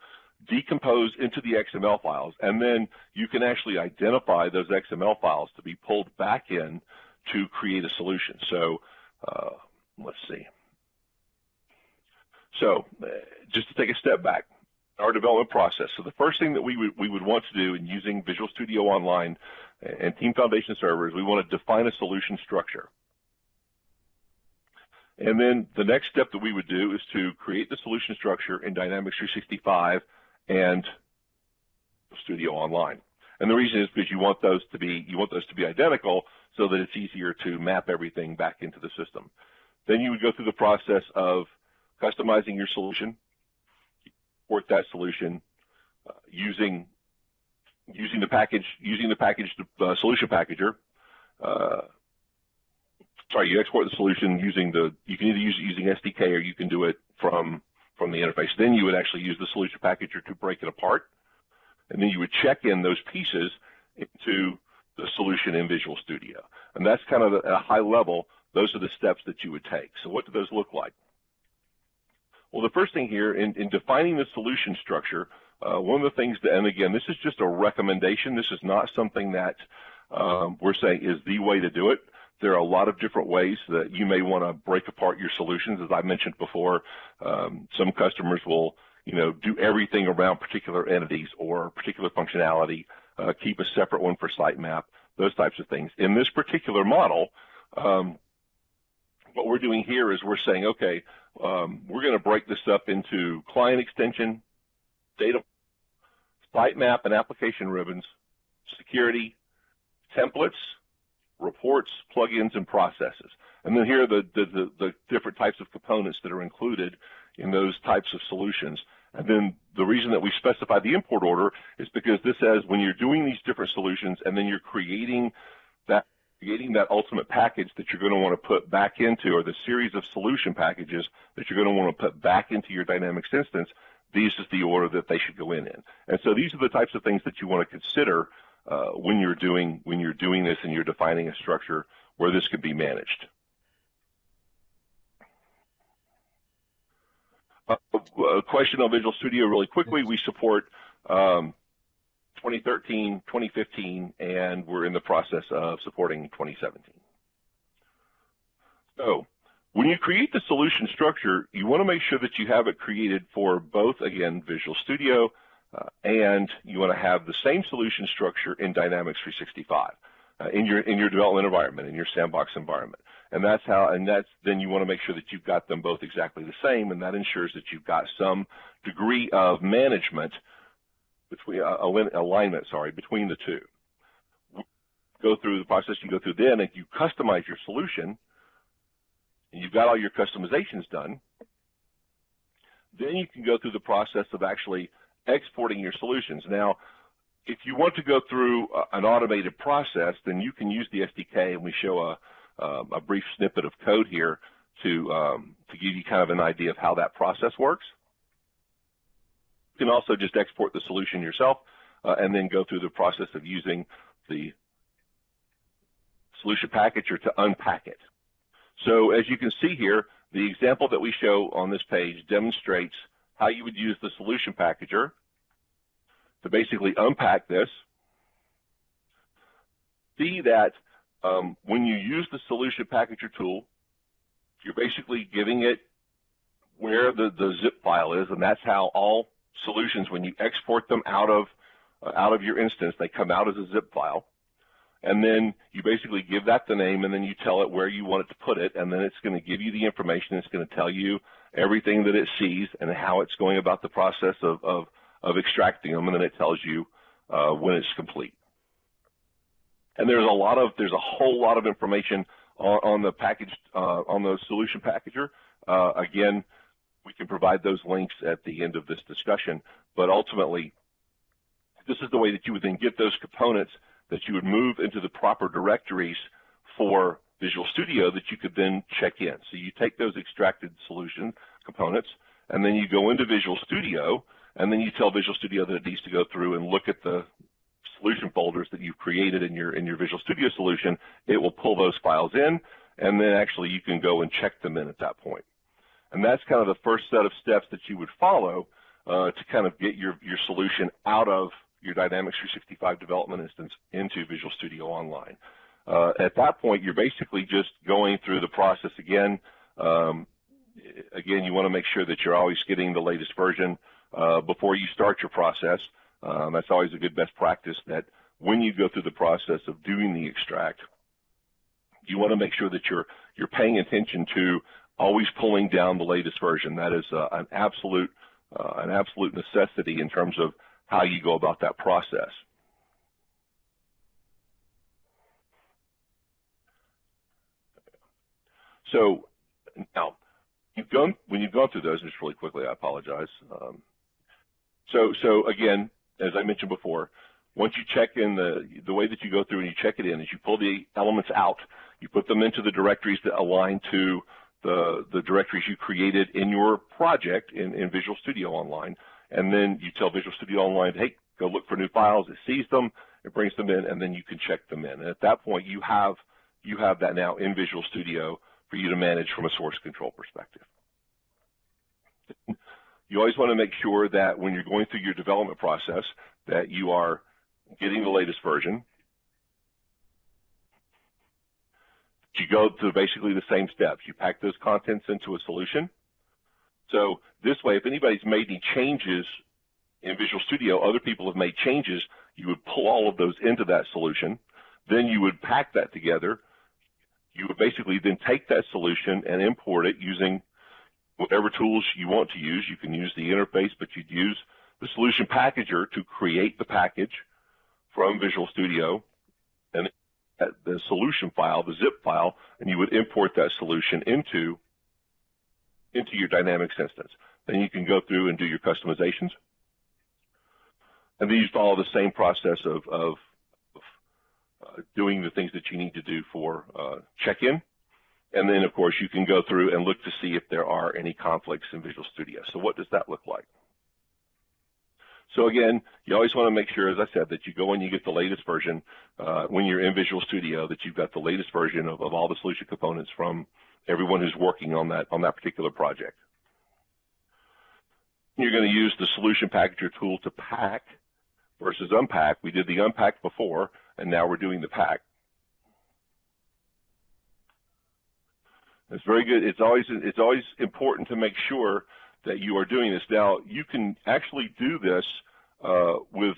decompose into the XML files, and then you can actually identify those XML files to be pulled back in to create a solution. So let's see. So just to take a step back, our development process. So the first thing that we would want to do in using Visual Studio Online and Team Foundation servers, we want to define a solution structure. And then the next step that we would do is to create the solution structure in Dynamics 365 and Studio Online. And the reason is because you want those to be identical so that it's easier to map everything back into the system. Then you would go through the process of customizing your solution, import that solution using the solution packager. You export the solution you can either use it using SDK or you can do it from the interface. Then you would actually use the solution packager to break it apart, and then you would check in those pieces into the solution in Visual Studio. And that's kind of at a high level, those are the steps that you would take. So what do those look like? Well, the first thing here, in defining the solution structure, one of the things and again, this is just a recommendation. This is not something that we're saying is the way to do it. There are a lot of different ways that you may want to break apart your solutions. As I mentioned before, some customers will, do everything around particular entities or particular functionality, keep a separate one for sitemap, those types of things. In this particular model, what we're doing here is we're saying, okay, we're going to break this up into client extension, data, sitemap and application ribbons, security, templates, reports, plugins, and processes. And then here are the different types of components that are included in those types of solutions. And then the reason that we specify the import order is because this says when you're doing these different solutions and then you're creating that ultimate package that you're going to want to put back into, or the series of solution packages that you're going to want to put back into your Dynamics instance, these is the order that they should go in. And so these are the types of things that you want to consider when you're doing this and you're defining a structure where this could be managed. A question on Visual Studio really quickly. We support 2013, 2015, and we're in the process of supporting 2017. So when you create the solution structure, you want to make sure that you have it created for both, again, Visual Studio and you want to have the same solution structure in Dynamics 365 in your development environment, in your sandbox environment. And then you want to make sure that you've got them both exactly the same, and that ensures that you've got some degree of management between alignment, between the two. Go through the process you go through then, and you customize your solution, and you've got all your customizations done. Then you can go through the process of actually exporting your solutions. Now, if you want to go through an automated process, then you can use the SDK, and we show a brief snippet of code here to give you kind of an idea of how that process works. You can also just export the solution yourself and then go through the process of using the solution packager to unpack it. So as you can see here, the example that we show on this page demonstrates how you would use the solution packager to basically unpack this. See that when you use the solution packager tool, you're basically giving it where the zip file is, and that's how all solutions, when you export them out of your instance, they come out as a zip file. And then you basically give that the name, and then you tell it where you want it to put it, and then it's going to give you the information. It's going to tell you everything that it sees and how it's going about the process of extracting them, and then it tells you when it's complete. And there's a whole lot of information on the package on the solution packager. Again, we can provide those links at the end of this discussion, but ultimately, this is the way that you would then get those components that you would move into the proper directories for Visual Studio that you could then check in. So you take those extracted solution components, and then you go into Visual Studio, and then you tell Visual Studio that it needs to go through and look at the solution folders that you've created in your Visual Studio solution. It will pull those files in, and then actually you can go and check them in at that point. And that's kind of the first set of steps that you would follow to kind of get your solution out of your Dynamics 365 development instance into Visual Studio Online. At that point, you're basically just going through the process again. Again, you want to make sure that you're always getting the latest version before you start your process. That's always a good best practice, that when you go through the process of doing the extract, you want to make sure that you're paying attention to always pulling down the latest version. That is an absolute necessity in terms of how you go about that process. So now, when you've gone through those, just really quickly, I apologize. So again, as I mentioned before, once you check in the way that you go through and you check it in is you pull the elements out, you put them into the directories that align to the directories you created in your project in Visual Studio Online, and then you tell Visual Studio Online, hey, go look for new files. It sees them, it brings them in, and then you can check them in. And at that point, you have that now in Visual Studio for you to manage from a source control perspective. You always want to make sure that when you're going through your development process that you are getting the latest version. You go through basically the same steps. You pack those contents into a solution. So this way, if anybody's made any changes in Visual Studio, other people have made changes, you would pull all of those into that solution. Then you would pack that together. You would basically then take that solution and import it using whatever tools you want to use. You can use the interface, but you'd use the solution packager to create the package from Visual Studio and the solution file, the zip file, and you would import that solution into your Dynamics instance. Then you can go through and do your customizations. And then you follow the same process of doing the things that you need to do for check-in. And then, of course, you can go through and look to see if there are any conflicts in Visual Studio. So what does that look like? So again, you always want to make sure, as I said, that you go and you get the latest version when you're in Visual Studio, that you've got the latest version of all the solution components from everyone who's working on that particular project. You're going to use the solution packager tool to pack versus unpack. We did the unpack before, and now we're doing the pack. It's very good. It's always important to make sure that you are doing this. Now, you can actually do this with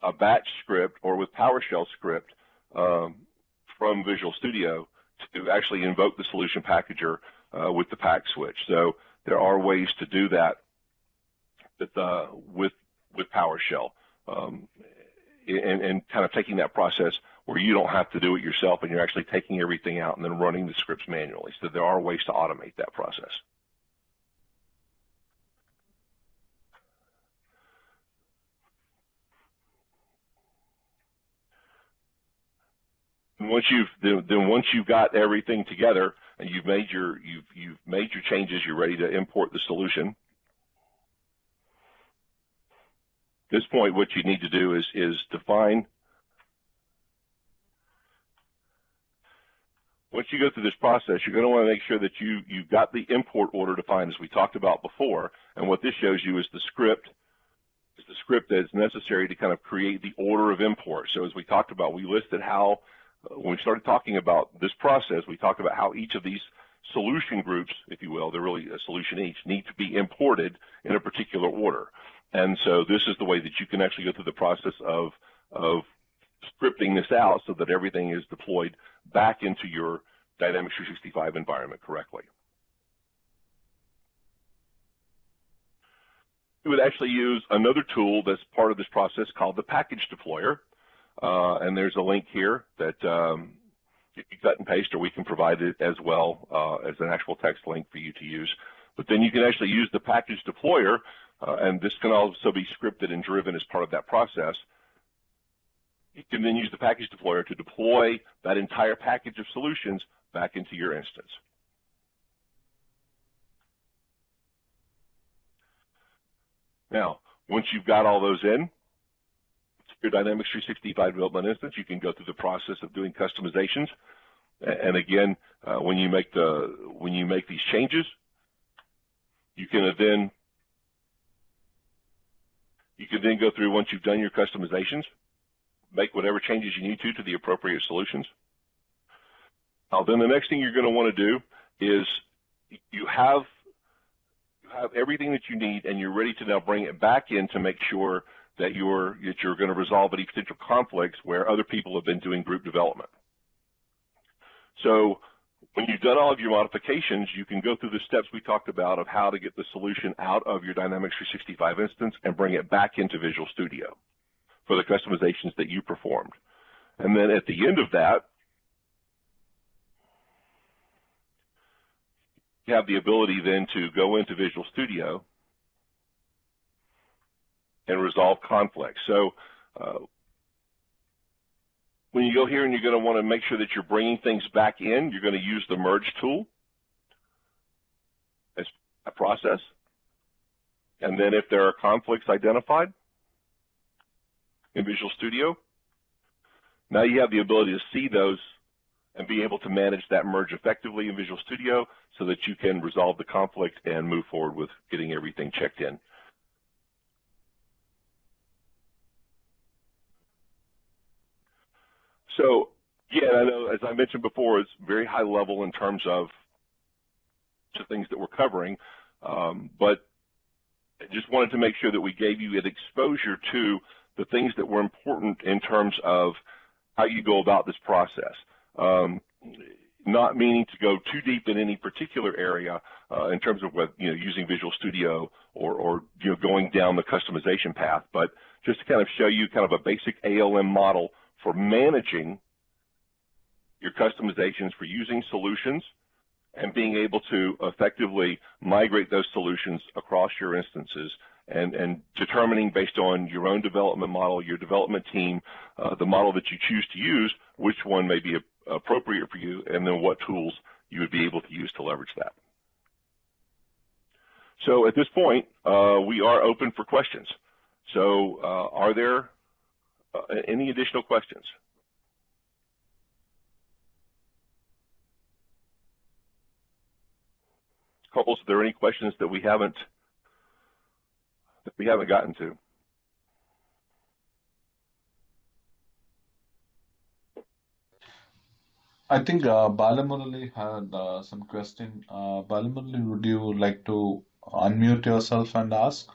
a batch script or with PowerShell script from Visual Studio to actually invoke the solution packager with the pack switch. So there are ways to do that with PowerShell, and kind of taking that process where you don't have to do it yourself and you're actually taking everything out and then running the scripts manually. So there are ways to automate that process. And once you've got everything together and you've made your changes, you're ready to import the solution. At this point, what you need to do is define. Once you go through this process, you're going to want to make sure that you've got the import order defined, as we talked about before. And what this shows you is the script that's necessary to kind of create the order of import. So as we talked about, we listed how, when we started talking about this process, we talked about how each of these solution groups, if you will, they're really a solution each, need to be imported in a particular order. And so this is the way that you can actually go through the process of scripting this out so that everything is deployed back into your Dynamics 365 environment correctly. We would actually use another tool that's part of this process called the package deployer. And there's a link here that you can cut and paste, or we can provide it as well as an actual text link for you to use. But then you can actually use the package deployer, and this can also be scripted and driven as part of that process. You can then use the package deployer to deploy that entire package of solutions back into your instance. Now, once you've got all those in your Dynamics 365 development instance, you can go through the process of doing customizations. And again, when you make these changes, you can then go through, once you've done your customizations, make whatever changes you need to the appropriate solutions. Now, then the next thing you're going to want to do is you have everything that you need, and you're ready to now bring it back in to make sure that you're going to resolve any potential conflicts where other people have been doing group development. So when you've done all of your modifications, you can go through the steps we talked about of how to get the solution out of your Dynamics 365 instance and bring it back into Visual Studio for the customizations that you performed. And then at the end of that, you have the ability then to go into Visual Studio and resolve conflicts. So when you go here and you're going to want to make sure that you're bringing things back in, you're going to use the merge tool as a process. And then if there are conflicts identified in Visual Studio, now you have the ability to see those and be able to manage that merge effectively in Visual Studio so that you can resolve the conflict and move forward with getting everything checked in. So, yeah, I know, as I mentioned before, it's very high level in terms of the things that we're covering, but I just wanted to make sure that we gave you an exposure to the things that were important in terms of how you go about this process. Not meaning to go too deep in any particular area in terms of what, using Visual Studio or going down the customization path, but just to kind of show you kind of a basic ALM model for managing your customizations, for using solutions, and being able to effectively migrate those solutions across your instances, and determining based on your own development model, your development team, the model that you choose to use, which one may be appropriate for you, and then what tools you would be able to use to leverage that. So at this point, we are open for questions. So are there any additional questions? Couples, are there any questions that we haven't gotten to? I think Balamurali had some question. Balamurali, would you like to unmute yourself and ask?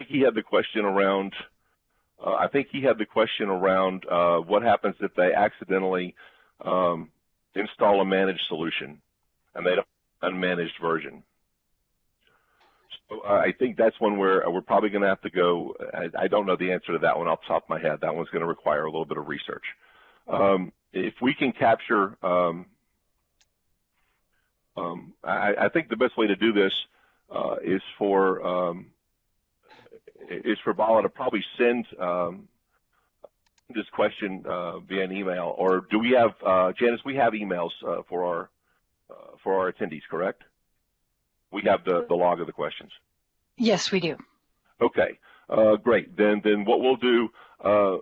he had the question around. What happens if they accidentally install a managed solution and they don't have an unmanaged version. So I think that's one where we're probably going to have to go. I don't know the answer to that one off the top of my head. That one's going to require a little bit of research. If we can capture, I think the best way to do this is for Bala to probably send this question via an email, or do we have Janice? We have emails for our attendees, correct? We have the log of the questions. Yes, we do. Okay, great. Then what we'll do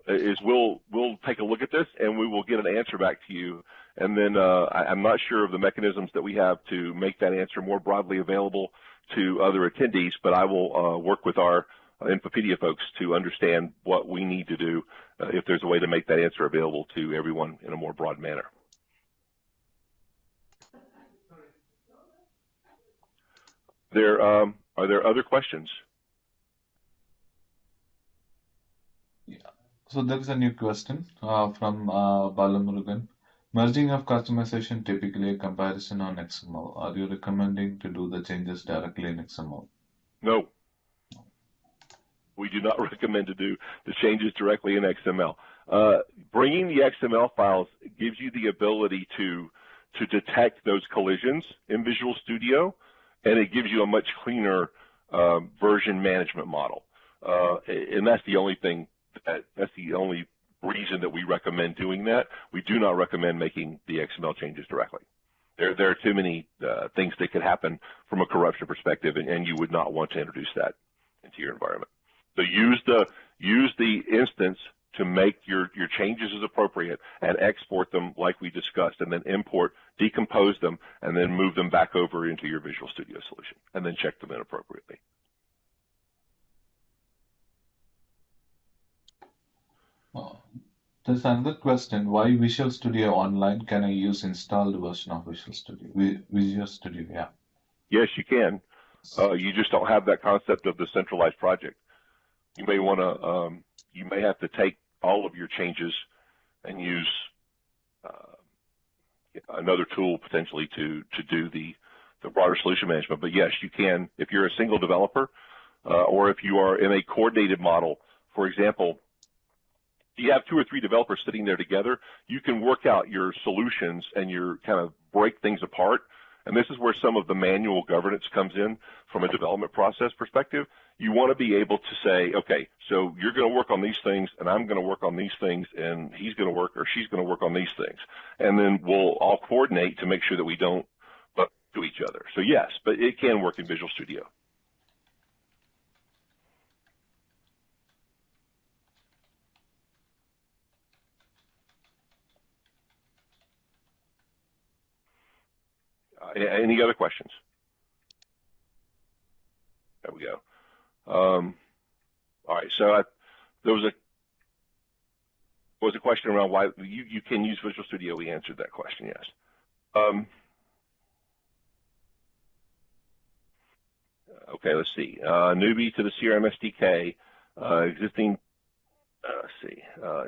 is we'll take a look at this and we will get an answer back to you. And then I'm not sure of the mechanisms that we have to make that answer more broadly available to other attendees, but I will work with our Infopedia folks to understand what we need to do if there's a way to make that answer available to everyone in a more broad manner. Are there other questions? Yeah. So there is a new question from Balamurugan. Merging of customization, typically a comparison on XML. Are you recommending to do the changes directly in XML? No. We do not recommend to do the changes directly in XML. Bringing the XML files gives you the ability to detect those collisions in Visual Studio, and it gives you a much cleaner version management model. And that's the only thing. That's the only reason that we recommend doing that. We do not recommend making the XML changes directly. There are too many things that could happen from a corruption perspective, and you would not want to introduce that into your environment. So use the instance to make your changes as appropriate and export them like we discussed, and then import, decompose them, and then move them back over into your Visual Studio solution, and then check them in appropriately. There's another question. Why Visual Studio Online? Can I use installed version of Visual Studio? Visual Studio, yeah. Yes, you can. You just don't have that concept of the centralized project. You may want to, you may have to take all of your changes and use another tool potentially to do the broader solution management. But yes, you can if you're a single developer, or if you are in a coordinated model. For example, you have 2 or 3 developers sitting there together, you can work out your solutions and your kind of break things apart. And this is where some of the manual governance comes in from a development process perspective. You want to be able to say, okay, so you're going to work on these things, and I'm going to work on these things, and he's going to work or she's going to work on these things. And then we'll all coordinate to make sure that we don't butt to each other. So yes, but it can work in Visual Studio. Any other questions? There we go. All right, so there was a question around why you can use Visual Studio. We answered that question, yes. Okay, let's see. Newbie to the CRM SDK, existing, let's see,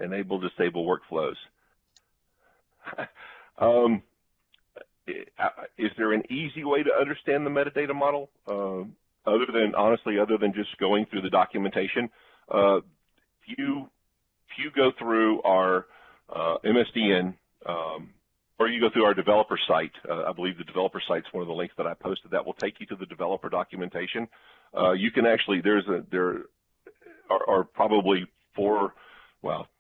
enable, disable workflows. Is there an easy way to understand the metadata model? Other than just going through the documentation, if you go through our MSDN, or you go through our developer site, I believe the developer site is one of the links that I posted that will take you to the developer documentation. You can actually, there are probably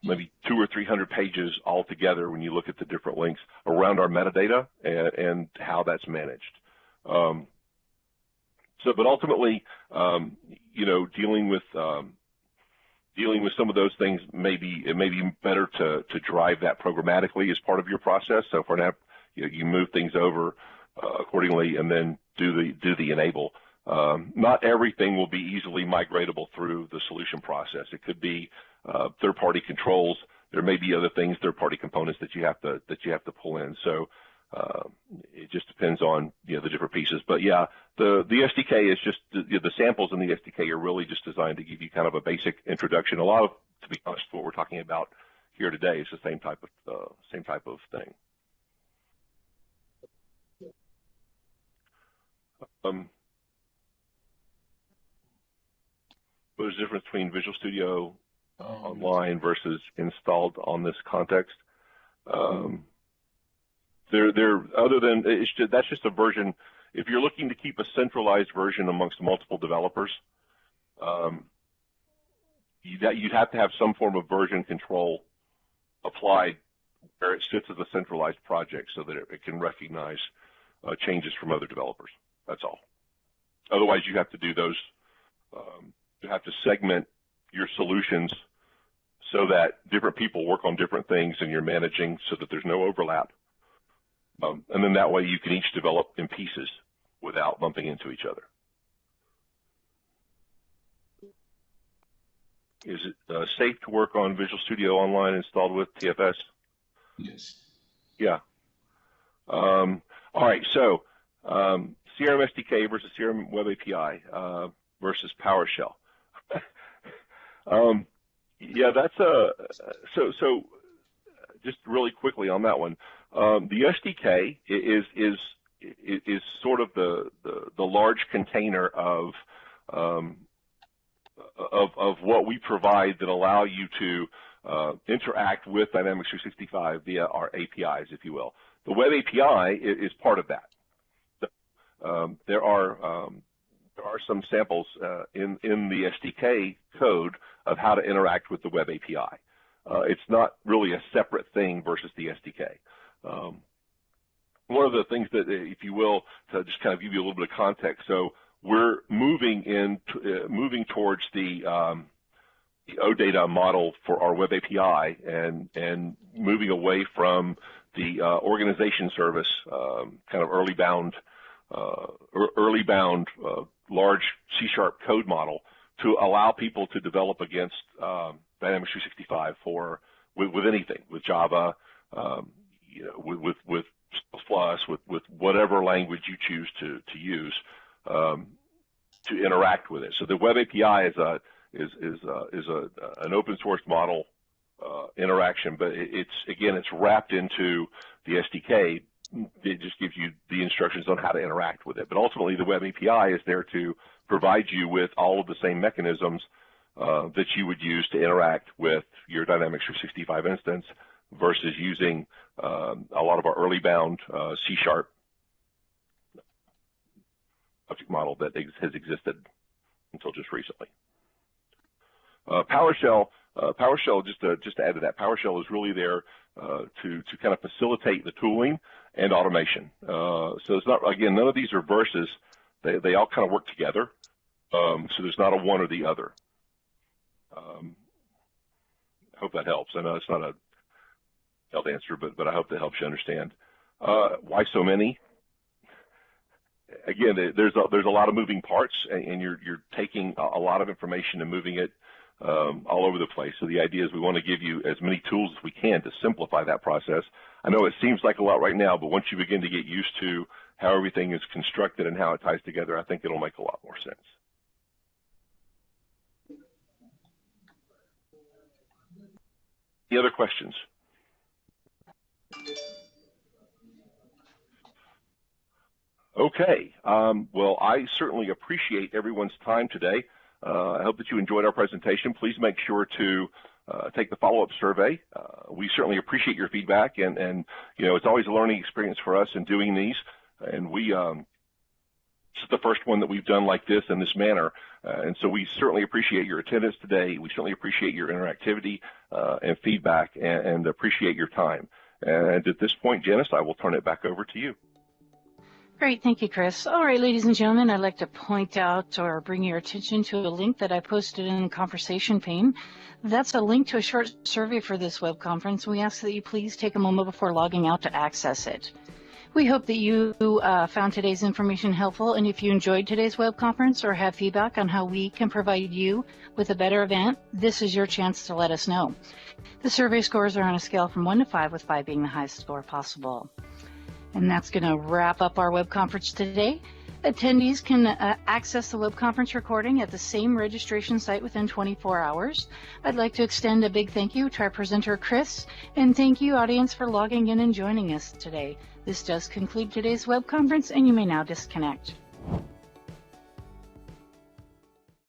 maybe 200 or 300 pages altogether when you look at the different links around our metadata and how that's managed. But ultimately, dealing with some of those things, it may be better to drive that programmatically as part of your process. So for now, you move things over accordingly, and then do the enable. Not everything will be easily migratable through the solution process. It could be third-party controls. There may be other things, third-party components that you have to pull in. So It just depends on the different pieces. But yeah, the SDK is just the samples in the SDK are really just designed to give you kind of a basic introduction. A lot of, to be honest, what we're talking about here today is the same type of thing. What is the difference between Visual Studio Online versus installed on this context? Other than that's just a version. If you're looking to keep a centralized version amongst multiple developers, you'd have to have some form of version control applied where it sits as a centralized project so that it can recognize changes from other developers. That's all. Otherwise, you have to do those. You have to segment your solutions so that different people work on different things and you're managing so that there's no overlap. And then that way you can each develop in pieces without bumping into each other. Is it safe to work on Visual Studio Online installed with TFS? Yes. Yeah. All right, so CRM SDK versus CRM Web API versus PowerShell. Yeah, that's so just really quickly on that one. The SDK is sort of the large container of what we provide that allow you to interact with Dynamics 365 via our APIs, if you will. The Web API is part of that. There are some samples in the SDK code of how to interact with the Web API. It's not really a separate thing versus the SDK. One of the things that, if you will, to just kind of give you a little bit of context, so we're moving towards the OData model for our Web API and moving away from the organization service kind of early bound large C# code model to allow people to develop against Dynamics 365 with anything, with Java, with Plus, with whatever language you choose to use to interact with it. So the Web API is an open source model interaction, but it's wrapped into the SDK. It just gives you the instructions on how to interact with it. But ultimately, the Web API is there to provide you with all of the same mechanisms that you would use to interact with your Dynamics 365 instance versus using a lot of our early bound C# object model that has existed until just recently. PowerShell, just to add to that, PowerShell is really there to kind of facilitate the tooling and automation. So it's not, again, none of these are versus. They all kind of work together. So there's not a one or the other. I hope that helps. I know it's not a held answer, but I hope that helps you understand. Why so many? Again, there's a lot of moving parts, and you're taking a lot of information and moving it all over the place. So the idea is we want to give you as many tools as we can to simplify that process. I know it seems like a lot right now, but once you begin to get used to how everything is constructed and how it ties together, I think it'll make a lot more sense. Any other questions? Okay. Well, I certainly appreciate everyone's time today. I hope that you enjoyed our presentation. Please make sure to take the follow-up survey. We certainly appreciate your feedback, and it's always a learning experience for us in doing these. And this is the first one that we've done like this in this manner, and so we certainly appreciate your attendance today. We certainly appreciate your interactivity and feedback, and appreciate your time. And at this point, Janice, I will turn it back over to you. Great. Thank you, Chris. All right, ladies and gentlemen, I'd like to point out or bring your attention to a link that I posted in the conversation pane. That's a link to a short survey for this web conference. We ask that you please take a moment before logging out to access it. We hope that you found today's information helpful, and if you enjoyed today's web conference or have feedback on how we can provide you with a better event, this is your chance to let us know. The survey scores are on a scale from 1 to 5, with 5 being the highest score possible. And that's going to wrap up our web conference today. Attendees can access the web conference recording at the same registration site within 24 hours. I'd like to extend a big thank you to our presenter, Chris, and thank you, audience, for logging in and joining us today. This does conclude today's web conference, and you may now disconnect.